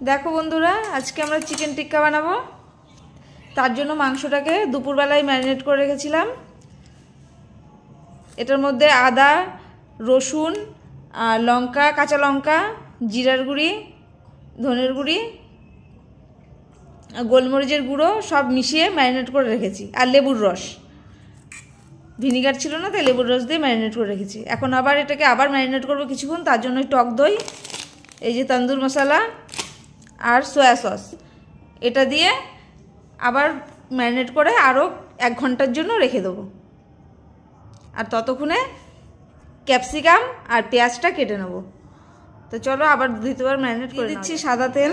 দেখো বন্ধুরা, আজকে আমরা চিকেন টিক্কা বানাবো। তার জন্য মাংসটাকে দুপুরবেলায় ম্যারিনেট করে রেখেছিলাম। এটার মধ্যে আদা, রসুন, লঙ্কা, কাঁচা লঙ্কা, জিরার গুঁড়ি, ধনের গুঁড়ি, গোলমরিচের গুঁড়ো সব মিশিয়ে ম্যারিনেট করে রেখেছি। আর লেবুর রস, ভিনিগার ছিল না তাই লেবুর রস দিয়ে ম্যারিনেট করে রেখেছি। এখন আবার এটাকে আবার ম্যারিনেট করবো কিছুক্ষণ। তার জন্য টক দই, এই যে তন্দুর মশলা আর সয়া সস, এটা দিয়ে আবার ম্যারিনেট করে আরও 1 ঘন্টার জন্য রেখে দেবো। আর ততক্ষণে ক্যাপসিকাম আর পেঁয়াজটা কেটে নেব। তো চলো আবার দ্বিতীয়বার ম্যারিনেট করে দিচ্ছি। সাদা তেল,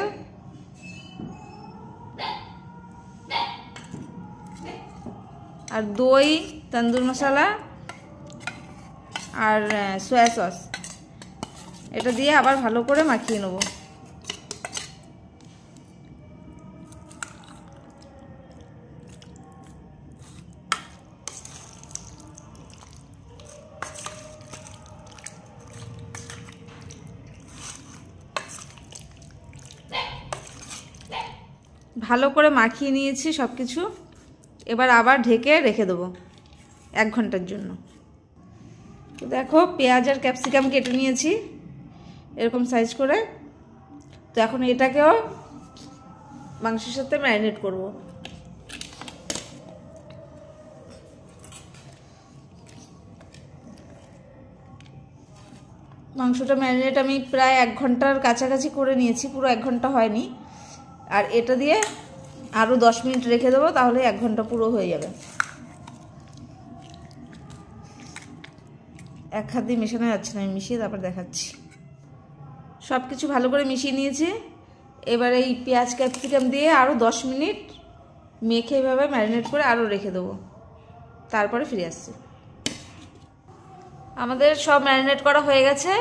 আর দই, তন্দুর মশলা আর সয়া সস, এটা দিয়ে আবার ভালো করে মাখিয়ে নেব। ভালো করে মাখিয়ে নিয়েছি সব কিছু। এবার আবার ঢেকে রেখে দেবো 1 ঘন্টার জন্য। তো দেখো, পেঁয়াজ আর ক্যাপসিকাম কেটে নিয়েছি এরকম সাইজ করে। তো এখন এটাকেও মাংসের সাথে ম্যারিনেট করব। মাংসটা ম্যারিনেট আমি প্রায় 1 ঘন্টার কাছাকাছি করে নিয়েছি, পুরো 1 ঘন্টা হয়নি। আর এটা দিয়ে আরও 10 মিনিট রেখে দেবো, তাহলে 1 ঘন্টা পুরো হয়ে যাবে। এক হাত দিয়ে মেশানো যাচ্ছে না, আমি মিশিয়ে তারপর দেখাচ্ছি। সব কিছু ভালো করে মিশিয়ে নিয়েছি। এবার এই পেঁয়াজ ক্যাপসিকাম দিয়ে আরও 10 মিনিট মেখে এভাবে ম্যারিনেট করে আরও রেখে দেবো, তারপরে ফিরে আসছি। আমাদের সব ম্যারিনেট করা হয়ে গেছে।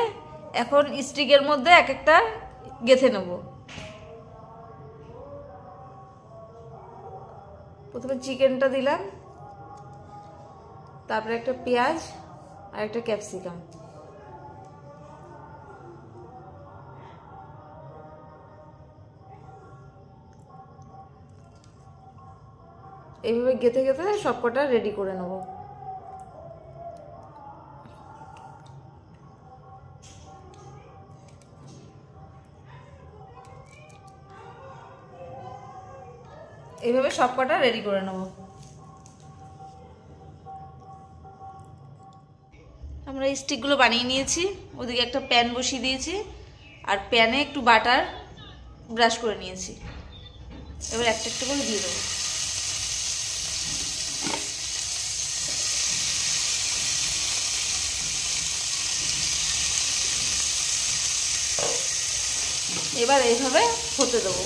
এখন স্টিকের মধ্যে এক একটা গেঁথে নেব। প্রথমে চিকেনটা দিলাম, তারপরে একটা পেঁয়াজ আর একটা ক্যাপসিকাম। এইভাবে গেঁথে গেঁথে সবকটা রেডি করে নেব। এইভাবে সবকটা রেডি করে নেব। আমরা এই স্টিকগুলো বানিয়ে নিয়েছি। ওদিকে একটা প্যান বসিয়ে দিয়েছি, আর প্যানে একটু বাটার ব্রাশ করে নিয়েছি। এবার একটা একটা করে দিয়ে দেবো। এবার এইভাবে হতে দেবো।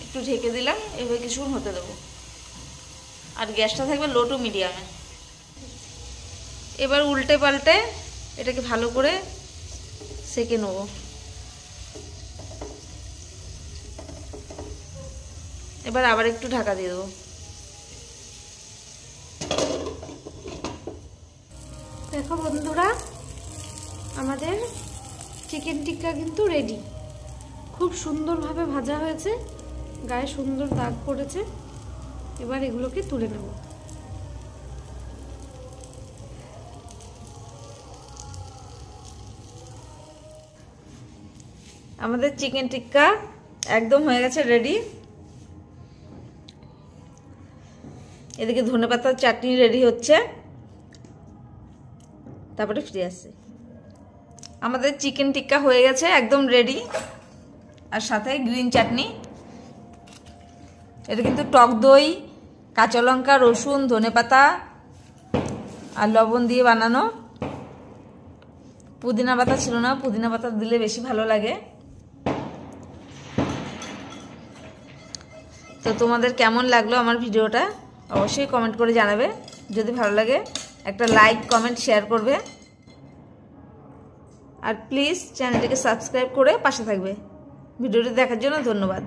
একটু ঢেকে দিলাম, এভাবে কিছুক্ষণ হতে দেবো। আর গ্যাসটা থাকবে লো টু মিডিয়ামে। এবার উল্টে পাল্টে এটাকে ভালো করে সেঁকে নেব। এবার আবার একটু ঢাকা দিয়ে দেবো। দেখো বন্ধুরা, আমাদের চিকেন টিক্কা কিন্তু রেডি। খুব সুন্দরভাবে ভাজা হয়েছে, গায়ে সুন্দর দাগ পড়েছে। এবার এগুলোকে তুলে নেব। আমাদের চিকেন টিক্কা একদম হয়ে গেছে, রেডি। এদিকে ধনেপাতার চাটনি রেডি হচ্ছে, তারপরে ফিরে আসছে। আমাদের চিকেন টিক্কা হয়ে গেছে, একদম রেডি। আর সাথে গ্রিন চাটনি। এটা কিন্তু টক দই, কাঁচা লঙ্কা, রসুন, ধনেপাতা আর লবণ দিয়ে বানানো। পুদিনা পাতা ছিল না, পুদিনা পাতা দিলে বেশি ভালো লাগে। তো তোমাদের কেমন লাগলো আমার ভিডিওটা অবশ্যই কমেন্ট করে জানাবে। যদি ভালো লাগে একটা লাইক, কমেন্ট, শেয়ার করবে। আর প্লিজ চ্যানেলটিকে সাবস্ক্রাইব করে পাশে থাকবে। ভিডিওটি দেখার জন্য ধন্যবাদ।